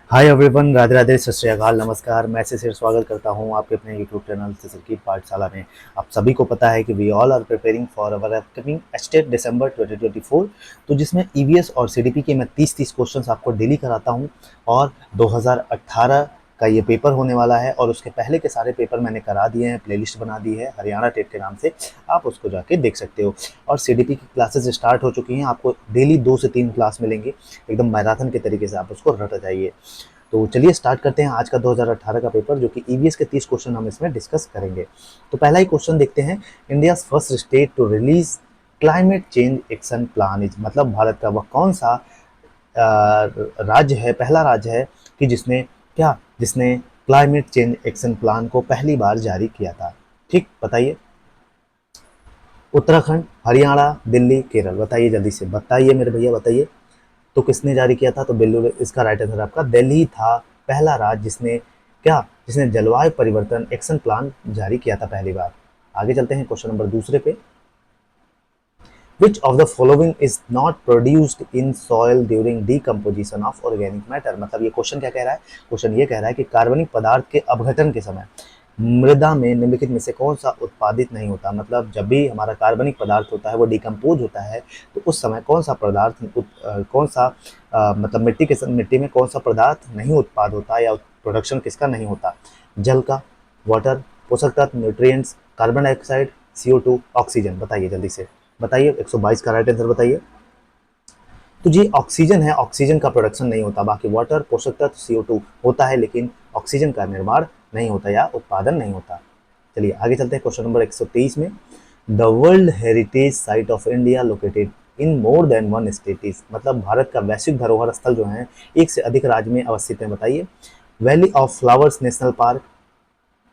Hi everyone, Radhe Radhe, सत श्री अकाल, नमस्कार। मैं से स्वागत करता हूं आपके अपने यूट्यूब चैनल से सर्किट पाठशाला में। आप सभी को पता है कि we all are preparing for our upcoming state December 2024, तो जिसमें ईवीएस और सीडीपी के मैं 30 क्वेश्चंस आपको डेली कराता हूं। और 2018 का ये पेपर होने वाला है और उसके पहले के सारे पेपर मैंने करा दिए हैं, प्लेलिस्ट बना दी है हरियाणा टेट के नाम से, आप उसको जाके देख सकते हो। और सीडीपी की क्लासेस स्टार्ट हो चुकी हैं, आपको डेली 2 से 3 क्लास मिलेंगे, एकदम मैराथन के तरीके से आप उसको रट जाइए। तो चलिए स्टार्ट करते हैं आज का 2018 का पेपर, जो कि ईवीएस के 30 क्वेश्चन हम इसमें डिस्कस करेंगे। तो पहला ही क्वेश्चन देखते हैं। India first state to release climate change action plan is, मतलब भारत का वह कौन सा राज्य है, पहला राज्य है कि जिसने क्लाइमेट चेंज एक्शन प्लान को पहली बार जारी किया था। ठीक, बताइए। उत्तराखंड, हरियाणा, दिल्ली, केरल, बताइए जल्दी से, बताइए मेरे भैया, बताइए। तो किसने जारी किया था? तो बिल्कुल इसका राइट आंसर आपका दिल्ली था, पहला राज्य जिसने जलवायु परिवर्तन एक्शन प्लान जारी किया था पहली बार। आगे चलते हैं क्वेश्चन नंबर दूसरे पे। Which of the following is not produced in soil during decomposition of organic matter? मतलब ये क्वेश्चन क्या कह रहा है? क्वेश्चन ये कह रहा है कि कार्बनिक पदार्थ के अपघटन के समय मृदा में निम्नलिखित में से कौन सा उत्पादित नहीं होता। मतलब जब भी हमारा कार्बनिक पदार्थ होता है, वो डिकम्पोज होता है, तो उस समय कौन सा पदार्थ मतलब मिट्टी में कौन सा पदार्थ नहीं उत्पाद होता, या प्रोडक्शन किसका नहीं होता? जल का, वाटर, पोषक तत्व, nutrients, carbon dioxide, CO2, oxygen, बताइए जल्दी से, बताइए। 122 का राइट आंसर बताइए। तो जी ऑक्सीजन है, ऑक्सीजन का प्रोडक्शन नहीं होता। बाकी वाटर, पोषक तत्व, CO2 होता है, लेकिन ऑक्सीजन का निर्माण नहीं होता या उत्पादन नहीं होता। चलिए आगे चलते हैं क्वेश्चन नंबर 123 में। The world heritage site of India located in more than one state is, मतलब भारत का वैश्विक धरोहर स्थल जो है एक से अधिक राज्य में अवस्थित है, बताइए। Valley of flowers national park,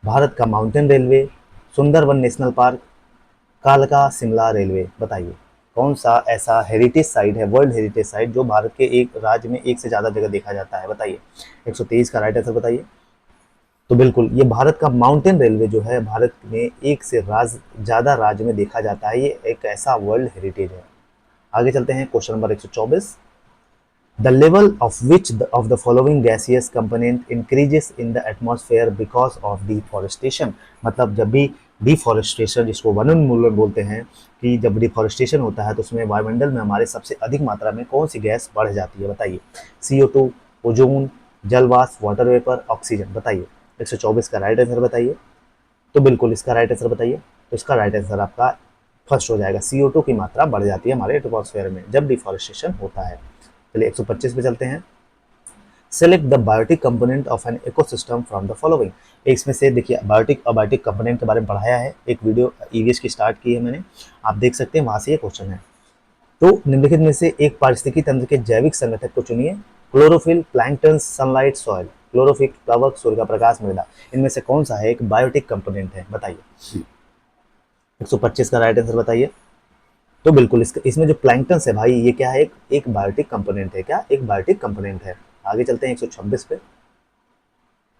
Bharat का mountain railway, Sundarban national park, कालका शिमला रेलवे, बताइए कौन सा ऐसा हेरिटेज साइट है, वर्ल्ड हेरिटेज साइट, जो भारत के एक राज्य में एक से ज़्यादा जगह देखा जाता है, बताइए। 123 का राइट आंसर बताइए। तो बिल्कुल ये भारत का माउंटेन रेलवे जो है, भारत में एक से ज़्यादा राज्य में देखा जाता है, ये एक ऐसा वर्ल्ड हेरिटेज है। आगे चलते हैं question number 124। The level of which of the following gaseous component increases in the atmosphere because of deforestation? मतलब जब भी डिफॉरेस्टेशन, जिसको वनोन्मूलन बोलते हैं, कि जब डिफॉरेस्टेशन होता है तो उसमें वायुमंडल में हमारे सबसे अधिक मात्रा में कौन सी गैस बढ़ जाती है, बताइए। CO2, ओजोन, जलवाष्प, वाटर वेपर, ऑक्सीजन, बताइए। 124 का राइट आंसर बताइए। तो बिल्कुल इसका राइट आंसर बताइए। तो इसका राइट आंसर आपका फर्स्ट हो जाएगा। CO2 की मात्रा बढ़ जाती है हमारे एटमॉस्फेयर में जब डिफॉरेस्टेशन होता है। चलिए 125 पे चलते हैं। Select the biotic component of an ecosystem from the following. इसमें से देखिए, बायोटिक और बायोटिक कंपोनेंट के बारे में पढ़ाया है, एक वीडियो ईवीएस की स्टार्ट की है मैंने, आप देख सकते हैं, वहां से ये क्वेश्चन है। तो निम्नलिखित में से एक पारिस्थितिकी तंत्र के जैविक संगठक को चुनिए। Chlorophyll, plankton, sunlight, soil. Chlorophyll, प्लवक, सूर्य का प्रकाश, मृदा, इनमें से कौन सा है एक बायोटिक कंपोनेंट है, बताइए। 125 का राइट आंसर बताइए। तो बिल्कुल इसमें जो प्लैंक्टन्स है भाई, ये क्या है, एक बायोटिक कंपोनेंट है। क्या? एक बायोटिक कंपोनेंट है। आगे चलते हैं 126 पे।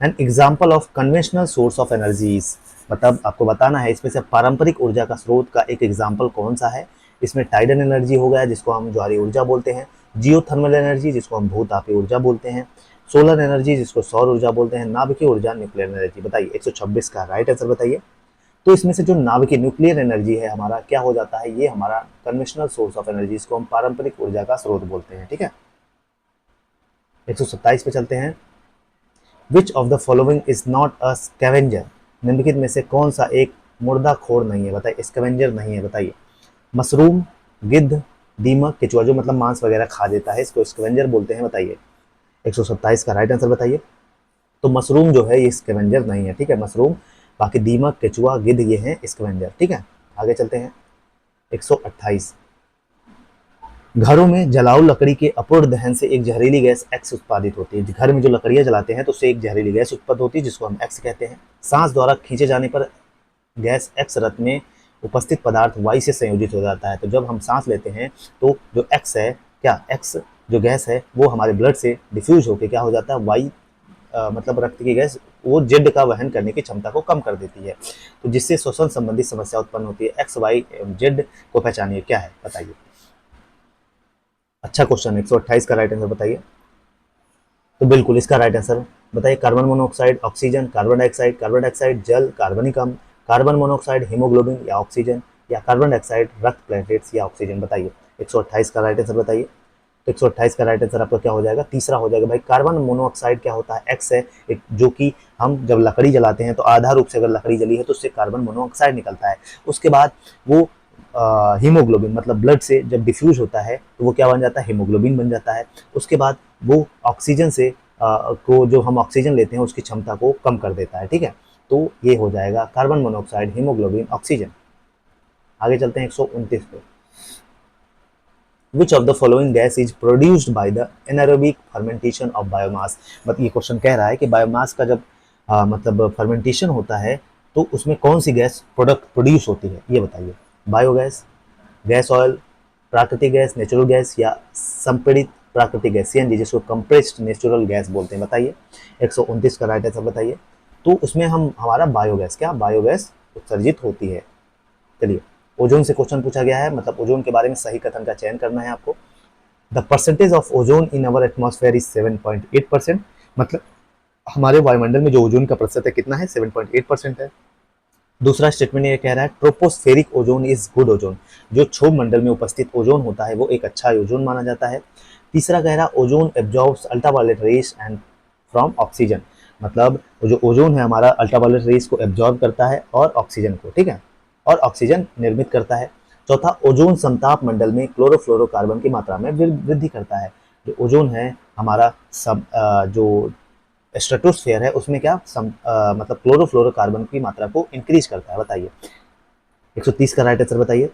An example of conventional source of energies, मतलब आपको बताना है इसमें से पारंपरिक ऊर्जा का स्रोत का एक एग्जाम्पल कौन सा है। इसमें टाइडन एनर्जी हो गया, जिसको हम ज्वारीय ऊर्जा बोलते हैं, जियोथर्मल एनर्जी, जिसको हम भूतापीय ऊर्जा बोलते हैं, सोलर एनर्जी, जिसको सौर ऊर्जा बोलते हैं, नाभिकीय ऊर्जा, न्यूक्लियर एनर्जी, बताइए। 126 का राइट आंसर बताइए। तो इसमें से जो नाभिकीय न्यूक्लियर एनर्जी है हमारा, क्या हो जाता है, ये हमारा कन्वेंशनल सोर्स ऑफ एनर्जी, इसको हम पारंपरिक ऊर्जा का स्रोत बोलते हैं, ठीक है। 127 पे चलते हैं। Which of the following is not a scavenger, निम्नलिखित में से कौन सा एक मुर्दाखोर नहीं है, बताइए, स्कैवेंजर नहीं है, बताइए। मशरूम, गिद्ध, दीमक, केचुआ, जो मतलब मांस वगैरह खा देता है, इसको स्कैवेंजर बोलते हैं, बताइए। 127 का राइट आंसर बताइए। तो मशरूम जो है ये स्कैवेंजर नहीं है, ठीक है, मशरूम। बाकी दीमक, केचुआ, गिद्ध, ये हैं स्कैवेंजर, ठीक है। आगे चलते हैं 128। घरों में जलाऊ लकड़ी के अपूर्ण दहन से एक जहरीली गैस एक्स उत्पादित होती है। घर में जो लकड़ियां जलाते हैं तो उससे एक जहरीली गैस उत्पन्न होती है, जिसको हम एक्स कहते हैं। सांस द्वारा खींचे जाने पर गैस एक्स रक्त में उपस्थित पदार्थ वाई से संयोजित हो जाता है। तो जब हम सांस लेते हैं तो जो एक्स है, क्या एक्स जो गैस है, वो हमारे ब्लड से डिफ्यूज होकर क्या हो जाता है, वाई मतलब रक्त की गैस, वो जेड का वहन करने की क्षमता को कम कर देती है, तो जिससे श्वसन संबंधी समस्या उत्पन्न होती है। एक्स, वाई, जेड को पहचानिए, क्या है, बताइए। अच्छा क्वेश्चन है। 128 का राइट आंसर बताइए। तो बिल्कुल इसका राइट आंसर बताइए, carbon monoxide, oxygen, carbon dioxide जल, कार्बनिक अम्ल, कार्बन मोनोऑक्साइड हीमोग्लोबिन या ऑक्सीजन, या कार्बन डाइऑक्साइड रक्त प्लेटलेट्स या ऑक्सीजन। बताइए 128 का राइट आंसर बताइए। तो 128 का राइट आंसर आपका क्या हो जाएगा, तीसरा हो जाएगा भाई। कार्बन मोनोऑक्साइड क्या होता है, एक्स है एक, जो कि हम जब लकड़ी जलाते हैं तो आधा रूप से अगर लकड़ी जली है तो उससे कार्बन मोनोऑक्साइड निकलता है। उसके बाद वो हीमोग्लोबिन मतलब ब्लड से जब डिफ्यूज होता है तो वो क्या बन जाता है, हीमोग्लोबिन बन जाता है। उसके बाद वो ऑक्सीजन से को जो हम ऑक्सीजन लेते हैं उसकी क्षमता को कम कर देता है, ठीक है। तो ये हो जाएगा कार्बन मोनोऑक्साइड, हीमोग्लोबिन, ऑक्सीजन। आगे चलते हैं 129 पे। Which of the following gas is produced by the anaerobic fermentation of biomass? मतलब ये क्वेश्चन कह रहा है कि बायोमास का जब मतलब फर्मेंटेशन होता है तो उसमें कौन सी गैस प्रोडक्ट प्रोड्यूस होती है, ये बताइए। बायोगैस, गैस ऑयल, प्राकृतिक गैस नेचुरल गैस, या संपीड़ित प्राकृतिक गैस सीएनजी जिसको कंप्रेस्ड नेचुरल गैस बोलते हैं। बताइए 129 का राइट आंसर बताइए। तो उसमें हम हमारा बायोगैस, क्या बायोगैस उत्सर्जित होती है। चलिए ओजोन से क्वेश्चन पूछा गया है, मतलब ओजोन के बारे में सही कथन का चयन करना है आपको। The percentage of ozone in our atmosphere is 7.8%। मतलब हमारे वायुमंडल में जो ओजोन का प्रतिशत है कितना है, 7.8% है। दूसरा स्टेटमेंट ये कह रहा है tropospheric ozone is good ozone, जो क्षोभ मंडल में उपस्थित ओजोन होता है वो एक अच्छा ओजोन माना जाता है। तीसरा कह रहा है ozone absorbs ultraviolet rays and from oxygen, मतलब वो जो ओजोन है हमारा अल्ट्रावायलेट रेज को एब्जॉर्ब करता है और ऑक्सीजन को, ठीक है, और ऑक्सीजन निर्मित करता है। चौथा ओजोन समताप मंडल में क्लोरोफ्लोरोकार्बन की मात्रा में वृद्धि करता है। जो ओजोन है हमारा सब जो स्ट्रेटोस्फेयर है उसमें क्या मतलब क्लोरोफ्लोरोकार्बन की मात्रा को इंक्रीज करता है। बताइए 130 का राइट आंसर बताइए।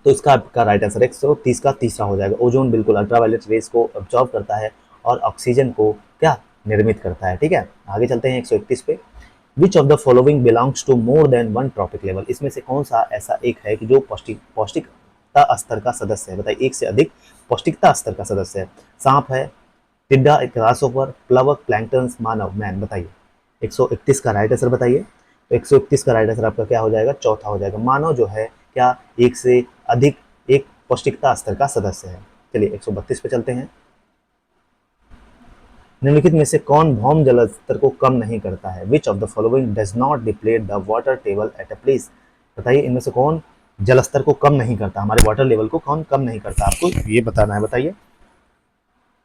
तो इसका आपका राइट आंसर 130 का तीसरा हो जाएगा। ओजोन बिल्कुल अल्ट्रावायलेट रेज को अब्जॉर्ब करता है और ऑक्सीजन को क्या निर्मित करता है, ठीक है। आगे चलते हैं 131 पे। Which of the following belongs to more than one trophic level, इसमें से कौन सा ऐसा एक है कि जो पौष्टिकता स्तर का सदस्य है। बताइए एक से अधिक पौष्टिकता स्तर का सदस्य है। सांप है, टिड्डा, एक ग्रासहोपर, प्लवक, प्लैंक्टन, मानव, मैन। बताइए 131 का राइट आंसर बताइए। तो 131 का राइट आंसर आपका क्या हो जाएगा, चौथा हो जाएगा। मानव जो है क्या एक से अधिक एक पौष्टिकता स्तर का सदस्य है। चलिए 132 पे चलते हैं। निम्नलिखित में से कौन भौम जल स्तर को कम नहीं करता है। विच of the following does not deplete the water table at a place. बताइए इनमें से कौन जल स्तर को कम नहीं करता, हमारे वाटर लेवल को कौन कम नहीं करता, आपको ये बताना है। बताइए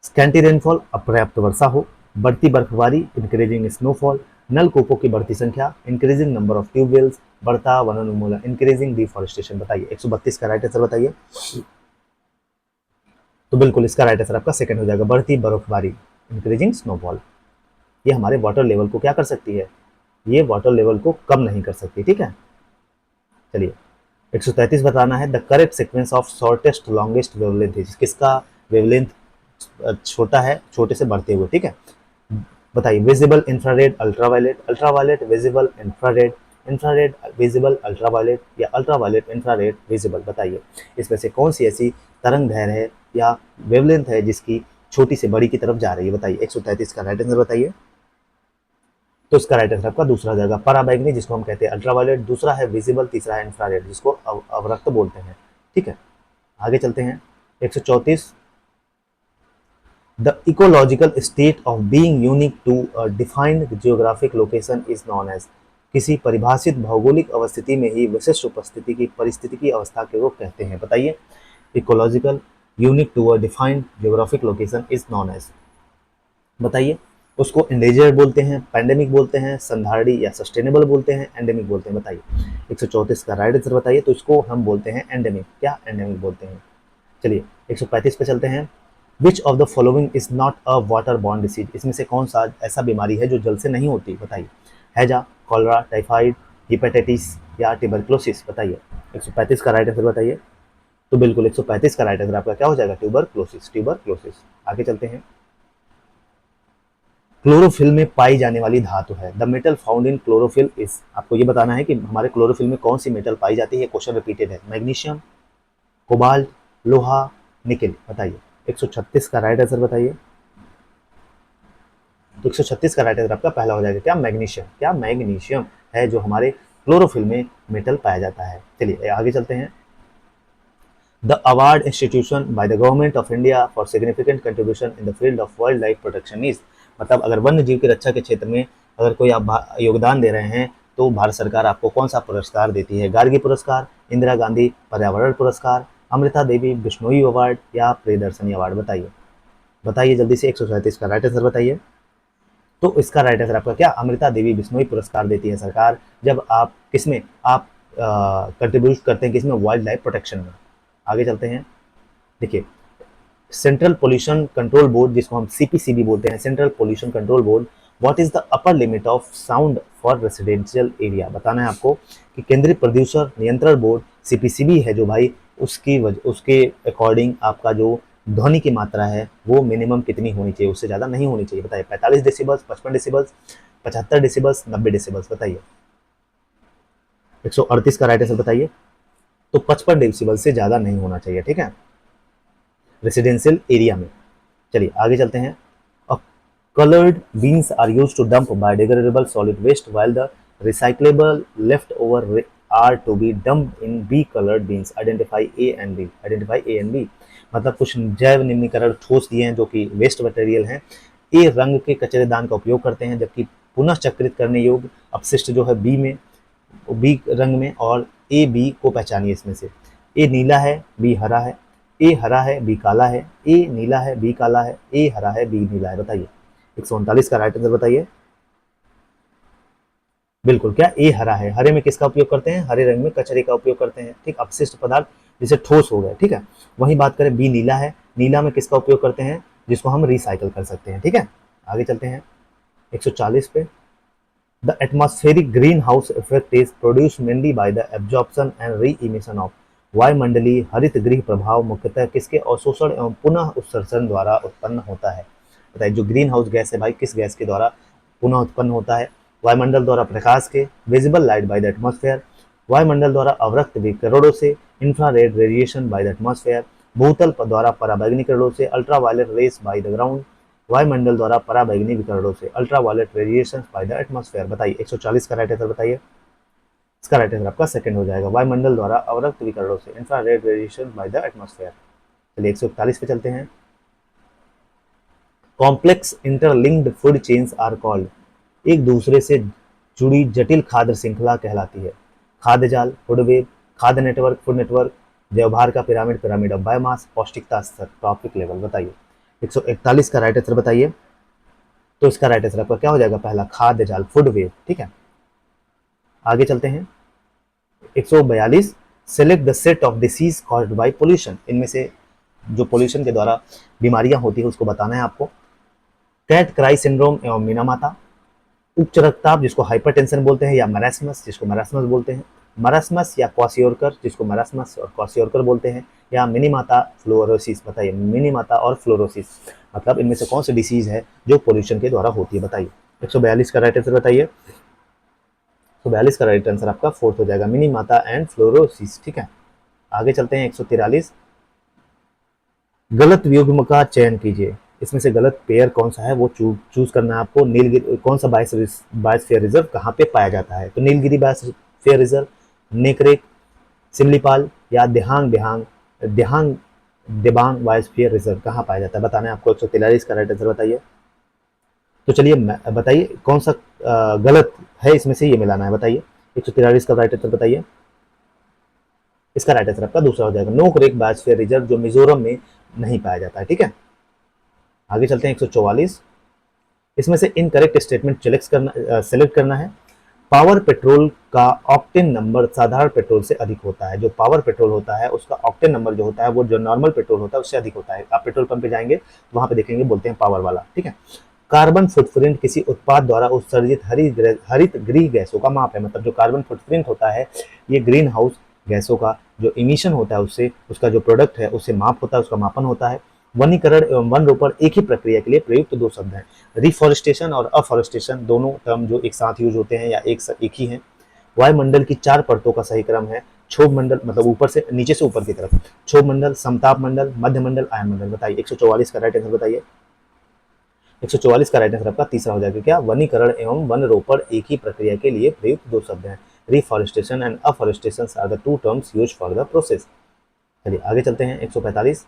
स्कैंटी रेनफॉल अपर्याप्त वर्षा हो, बढ़ती बर्फबारी इंक्रीजिंग स्नोफॉल, नलकूपों की बढ़ती संख्या इंक्रीजिंग नंबर ऑफ ट्यूबवेल्स, बढ़ता वनोन्मूलन इंक्रीजिंग डिफॉरेस्टेशन। बताइए 132 का राइट आंसर बताइए। तो बिल्कुल इसका राइट आंसर आपका सेकंड हो जाएगा, बढ़ती बर्फबारी इंक्रीजिंग स्नोफॉल। ये हमारे वाटर लेवल को क्या कर सकती है, ये वाटर लेवल को कम नहीं कर सकती, ठीक है। चलिए 133 बताना है। The correct sequence of shortest longest wavelength is, किसका वेवलेंथ छोटा है छोटे से बढ़ते हुए, ठीक है। बताइए visible infrared ultraviolet, ultraviolet visible infrared, infrared visible ultraviolet, या अल्ट्रावायलेट इंफ्रारेड विजिबल। बताइए इसमें से कौन सी ऐसी तरंग दैर्घ्य है या वेवलेंथ है जिसकी छोटी से बड़ी की तरफ जा रही है। बताइए 133 का राइट आंसर बताइए। तो इसका राइट आंसर आपका दूसरा हो जाएगा, पराबैंगनी जिसको हम कहते हैं अल्ट्रावायलेट, दूसरा है विजिबल, तीसरा है इंफ्रारेड जिसको अवरक्त बोलते हैं, ठीक है। आगे चलते हैं 134। The ecological state of being unique to a defined geographic location is known as, किसी परिभाषित भौगोलिक अवस्थिति में ही विशिष्ट उपस्थिति की परिस्थिति की अवस्था के को कहते हैं। बताइए ecological unique to a defined geographic location is known as. बताइए उसको इंडेंजर्ड बोलते हैं, पैंडेमिक बोलते हैं, संधारणी या सस्टेनेबल बोलते हैं, एंडेमिक बोलते हैं। बताइए 134 का राइट आंसर बताइए। तो इसको हम बोलते हैं एंडेमिक, क्या एंडेमिक बोलते हैं। चलिए 135 पे चलते हैं। Which of the following is not a water borne disease, इसमें से कौन सा ऐसा बीमारी है जो जल से नहीं होती। बताइए हैजा, कॉलरा, टाइफाइड, हिपेटाइटिस या ट्यूबरक्लोसिस। बताइए 135 का राइट आंसर बताइए। तो बिल्कुल 135 का राइट आंसर आपका क्या हो जाएगा, ट्यूबरक्लोसिस, ट्यूबरक्लोसिस। आगे चलते हैं। क्लोरोफिल में पाई जाने वाली धातु है। The metal found in chlorophyll is, आपको ये बताना है कि हमारे क्लोरोफिल में कौन सी मेटल पाई जाती है। क्वेश्चन रिपीटेड है। मैग्नीशियम, कोबाल्ट, लोहा, निकेल। बताइए 136 का राइट आंसर बताइए। तो 136 का राइट आंसर आपका पहला हो जाएगा, क्या मैग्नीशियम, क्या मैग्नीशियम है जो हमारे क्लोरोफिल में मेटल पाया जाता है। चलिए आगे चलते हैं। The award institution by the government of India for significant contribution in the field of wild life protection is, मतलब अगर वन्य जीव की रक्षा के क्षेत्र में अगर कोई आप योगदान दे रहे हैं तो भारत सरकार आपको कौन सा पुरस्कार देती है? गार्गी पुरस्कार, इंदिरा गांधी पर्यावरण पुरस्कार, अमृता देवी बिश्नोई अवार्ड या प्रियदर्शनी अवार्ड? बताइए बताइए जल्दी से, 137 का राइट आंसर बताइए। तो इसका राइट आंसर आपका क्या? अमृता देवी बिश्नोई पुरस्कार देती है सरकार जब आप किसमें आप कंट्रीब्यूट करते हैं, किसमें? वाइल्ड लाइफ प्रोटेक्शन में। आगे चलते हैं, देखिए सेंट्रल पोल्यूशन कंट्रोल बोर्ड, जिसको हम सीपीसीबी बोलते हैं, central pollution control board, what is the upper limit of sound for residential area? बताना है आपको कि केंद्रीय प्रदूषण नियंत्रण बोर्ड सीपीसीबी है जो भाई, उसके अकॉर्डिंग आपका जो ध्वनि की मात्रा है वो मिनिमम कितनी होनी चाहिए, उससे ज़्यादा नहीं होनी चाहिए। बताइए 45 डेसिबल्स, 55 डेसिबल्स, 75 डेसिबल्स, 90 डेसिबल्स? बताइए 138 का राइट आंसर बताइए। तो 55 डेसिबल से ज़्यादा नहीं होना चाहिए, ठीक है, रेसिडेंशियल एरिया में। चलिए आगे चलते हैं। Colored beans are used to dump biodegradable solid waste while the recyclable leftover are to be dumped in B-colored beans. Identify A and B. Identify A and B. मतलब कुछ जैव निम्नीकरण ठोस दिए हैं जो कि वेस्ट मटेरियल हैं। ए रंग के कचरेदान का उपयोग करते हैं, जबकि पुनः चक्रित करने योग्य अपशिष्ट जो है बी रंग में, और ए बी को पहचानिए इसमें से। ए नीला है, बी हरा है, ए हरा है, बी काला है, ए नीला है, बी काला है, ए हरा है, बी नीला है? बताइए 139 का राइट आंसर बताइए। बिल्कुल, क्या ए हरा है? हरे में किसका उपयोग करते हैं? हरे रंग में कचरे का उपयोग करते हैं, ठीक, अपशिष्ट पदार्थ जिसे ठोस हो गए, ठीक है। वहीं बात करें बी नीला है, नीला में किसका उपयोग करते हैं? जिसको हम रिसाइकल कर सकते हैं, ठीक है। आगे चलते हैं 140 पे। The atmospheric green house effect is produce mainly by the absorption and re emission of, वायुमंडलीय हरित गृह प्रभाव मुख्यतः किसके अवशोषण एवं पुनः उत्सर्जन द्वारा उत्पन्न होता है? बताइए जो ग्रीन हाउस गैस है भाई, किस गैस के द्वारा पुनः उत्पन्न होता है? वायुमंडल द्वारा प्रकाश के, visible light by the atmosphere, वायुमंडल द्वारा अवरक्त विकिरणों से, infrared radiation by the atmosphere, भूतल द्वारा पराबैंगनी किरणों से, ultraviolet rays by the ground, वायुमंडल द्वारा पराबैंगनी विकिरणों से, ultraviolet radiation by the atmosphere? बताइए 140 का राइट आंसर बताइए। इसका राइट आंसर आपका सेकंड हो जाएगा, वायुमंडल द्वारा अवरक्त विकिरणों से, infrared radiation by the atmosphere. चलिए 141 पे चलते हैं। Complex interlinked food chains are called, एक दूसरे से जुड़ी जटिल खाद्य श्रृंखला कहलाती है। खाद्य जाल, फूड वेब, खाद्य नेटवर्क, फूड नेटवर्क, व्यवहार का पिरामिड, पिरामिड ऑफ बायोमास, पौष्टिकता स्तर, ट्रॉपिक लेवल? बताइए 141 का राइट आंसर बताइए। तो इसका राइट आंसर आपका क्या हो जाएगा? पहला खाद्य जाल, फूड वेब, ठीक है। आगे चलते हैं 142। Select the set of disease caused by pollution, इनमें से जो पोल्यूशन के द्वारा बीमारियां होती है उसको बताना है आपको। कैट क्राई सिंड्रोम एवं मीना माता, उच्च रक्तचाप जिसको हाइपरटेंशन बोलते हैं, या मरास्मस जिसको मरास्मस बोलते हैं, मरास्मस या क्वासियोरकर जिसको मरास्मस और क्वासियोरकर बोलते हैं, या मिनी माता फ्लोरोसिस? बताइए मिनी माता और फ्लोरोसिस, मतलब इनमें से कौन सी डिसीज है जो पोल्यूशन के द्वारा होती है? बताइए 142 का राइट आंसर बताइए। 142 का राइट आंसर आपका फोर्थ हो जाएगा, मिनी माता एंड फ्लोरोसिस, ठीक है। आगे चलते हैं 143। गलत युग्म का चयन कीजिए, इसमें से गलत पेयर कौन सा है वो चूज करना है आपको। नीलगिरी कौन सा बायोस्फीयर रिजर्व कहाँ पे पाया जाता है? तो नीलगिरी बायोस्फीयर रिजर्व, नेकरेक, सिमलीपाल या देहांग देबांग बायोस्फीयर रिजर्व कहाँ पाया जाता है? बताना है आपको। 143 का राइट आंसर बताइए। तो चलिए बताइए कौन सा गलत है इसमें से, ये मिलाना है, बताइए 143 का राइट आंसर बताइए। इसका राइट आंसर आपका दूसरा हो जाएगा, नोकरेक बायोस्फीयर रिजर्व, जो मिजोरम में नहीं पाया जाता है, ठीक है। आगे चलते हैं 144। इसमें से इनकरेक्ट स्टेटमेंट सेलेक्ट करना है। पावर पेट्रोल का ऑक्टेन नंबर साधारण पेट्रोल से अधिक होता है। जो पावर पेट्रोल होता है उसका ऑक्टेन नंबर जो होता है वो जो नॉर्मल पेट्रोल होता है उससे अधिक होता है। आप पेट्रोल पंप पे जाएंगे तो वहां पे देखेंगे बोलते हैं पावर वाला, ठीक है। कार्बन फुटप्रिंट किसी उत्पाद द्वारा उत्सर्जित हरित गृह गैसों का माप है। मतलब जो कार्बन फुटप्रिंट होता है ये ग्रीन हाउस गैसों का जो इमिशन होता है उससे, उसका जो प्रोडक्ट है उससे माप होता है, उसका मापन होता है। वनीकरण एवं वन रोपण एक ही प्रक्रिया के लिए प्रयुक्त दो शब्द हैं। रिफॉरेस्टेशन और अफॉरेस्टेशन दोनों टर्म जो एक साथ यूज होते हैं या एक ही हैं। वायुमंडल की 4 परतों का सही क्रम है। क्षोभ मंडल, मतलब ऊपर से नीचे से ऊपर की तरफ, क्षोभ मंडल, समताप मंडल, मध्य मंडल, आयन मंडल। बताइए 144 का राइट आंसर बताइए। 144 का राइट आंसर आपका तीसरा हो जाएगा, क्या? वनीकरण एवं वन रोपण एक ही प्रक्रिया के लिए प्रयुक्त दो शब्द हैं। Reforestation and afforestation are the two terms used for the process. चलिए आगे चलते हैं। 145,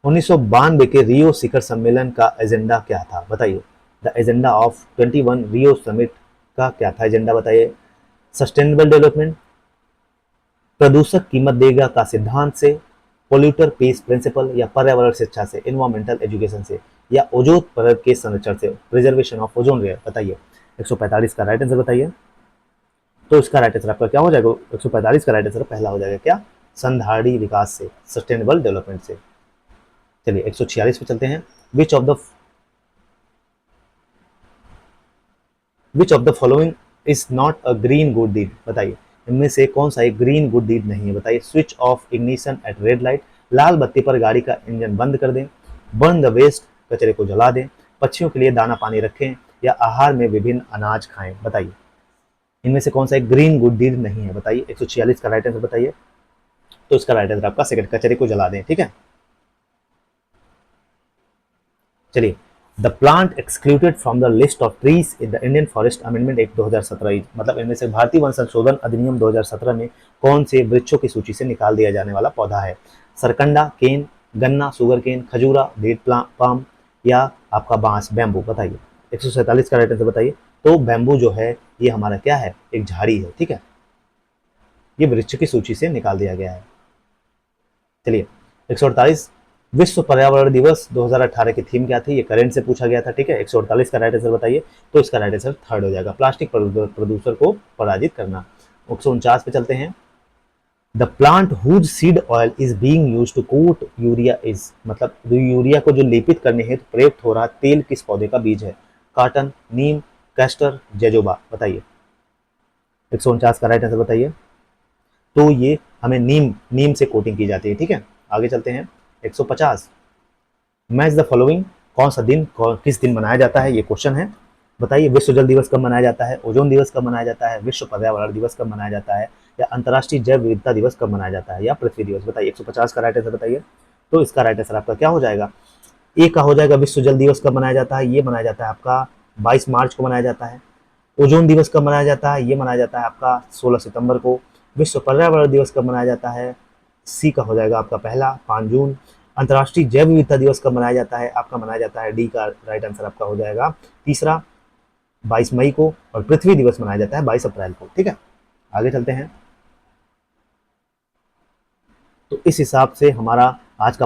1992 के रियो शिखर सम्मेलन का एजेंडा क्या था, बताइए। The agenda of 21 Rio summit का क्या था एजेंडा, बताइए। सस्टेनेबल डेवलपमेंट, प्रदूषक कीमत देगा का सिद्धांत से, पोल्यूटर पेस प्रिंसिपल, या पर्यावरण शिक्षा से, इन्वायरमेंटल एजुकेशन से, या ओजोन परत के संरक्षण से, प्रिजर्वेशन ऑफ ओजोन लेयर, बताइए। 145 का राइट आंसर बताइए। तो इसका राइट आंसर आपका क्या हो जाएगा, 145 का राइट आंसर पहला हो जाएगा क्या, संधारणीय विकास से, सस्टेनेबल डेवलपमेंट से। चलिए 146 पे चलते हैं। Which of the following is not a green good deed, बताइए। इनमें से कौन सा एक ग्रीन गुड डीड नहीं है, बताइए। Switch off ignition at red light, लाल बत्ती पर गाड़ी का इंजन बंद कर दें, बर्न द वेस्ट, कचरे को जला दें, पक्षियों के लिए दाना पानी रखें, या आहार में विभिन्न अनाज खाएं, बताइए। इनमें से कौन सा एक ग्रीन गुड डीड नहीं है, बताइए। 146 का राइट आंसर बताइए। तो इसका राइट आंसर आपका सेकंड, कचरे को जला दें, ठीक है। चलिए, the plant excluded from the list of trees in the Indian forest amendment act 2017, मतलब इनमें से भारतीय वन संशोधन अधिनियम 2017 में कौन से वृक्षों की सूची से निकाल दिया जाने वाला पौधा है। सरकंडा, केन, गन्ना, सुगर केन, खजूरा, डेट पाम, या आपका बांस, बैम्बू, बताइए। 147 का राइट आंसर बताइए। तो बैम्बू जो है ये हमारा क्या है, एक झाड़ी है, ठीक है। ये वृक्ष की सूची से निकाल दिया गया है। चलिए 148, विश्व पर्यावरण दिवस 2018 की थीम क्या थी, ये करंट से पूछा गया था, ठीक है। 148 का राइट आंसर बताइए। तो इसका राइट आंसर थर्ड हो जाएगा, प्लास्टिक प्रदूषण को पराजित करना। 149 पे चलते हैं। The plant whose seed oil is being used to coat urea is, मतलब यूरिया को जो लेपित करने हेतु प्रयुक्त हो रहा तेल किस पौधे का बीज है। काटन, नीम, कैस्टर, जेजोबा, बताइए। 149 का राइट आंसर बताइए। तो ये हमें नीम से कोटिंग की जाती है, ठीक है। आगे चलते हैं। 150, मैच द फॉलोइंग, कौन सा दिन किस दिन मनाया जाता है, ये क्वेश्चन है, बताइए। विश्व जल दिवस कब मनाया जाता है, ओजोन दिवस कब मनाया जाता है, विश्व पर्यावरण दिवस कब मनाया जाता है, या अंतर्राष्ट्रीय जैव विविधता दिवस कब मनाया जाता है, या पृथ्वी दिवस, बताइए। 150 का राइट आंसर बताइए। तो इसका राइट आंसर आपका क्या हो जाएगा, ए का हो जाएगा। विश्व जल दिवस कब मनाया जाता है, ये मनाया जाता है आपका 22 मार्च को मनाया जाता है। ओजोन दिवस कब मनाया जाता है, ये मनाया जाता है आपका 16 सितंबर को। विश्व पर्यावरण दिवस कब मनाया जाता है, सी का हो जाएगा आपका पहला, 5 जून। अंतर्राष्ट्रीय जैव विविधता दिवस कब मनाया जाता है, आपका मनाया जाता है, डी का राइट आंसर आपका हो जाएगा तीसरा, 22 मई को। और पृथ्वी दिवस मनाया जाता है 22 अप्रैल को, ठीक है। आगे चलते हैं। तो इस हिसाब से हमारा आज का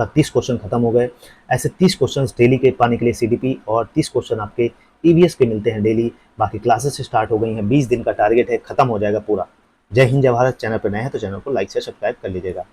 30 क्वेश्चन खत्म हो गए। ऐसे 30 क्वेश्चन डेली के पाने के लिए सीडीपी, और 30 क्वेश्चन आपके ईवीएस के मिलते हैं डेली। बाकी क्लासेस स्टार्ट हो गई हैं, 20 दिन का टारगेट है, खत्म हो जाएगा पूरा। जय हिंद, जय भारत। चैनल पर नए हैं तो चैनल को लाइक से सब्सक्राइब कर लीजिएगा।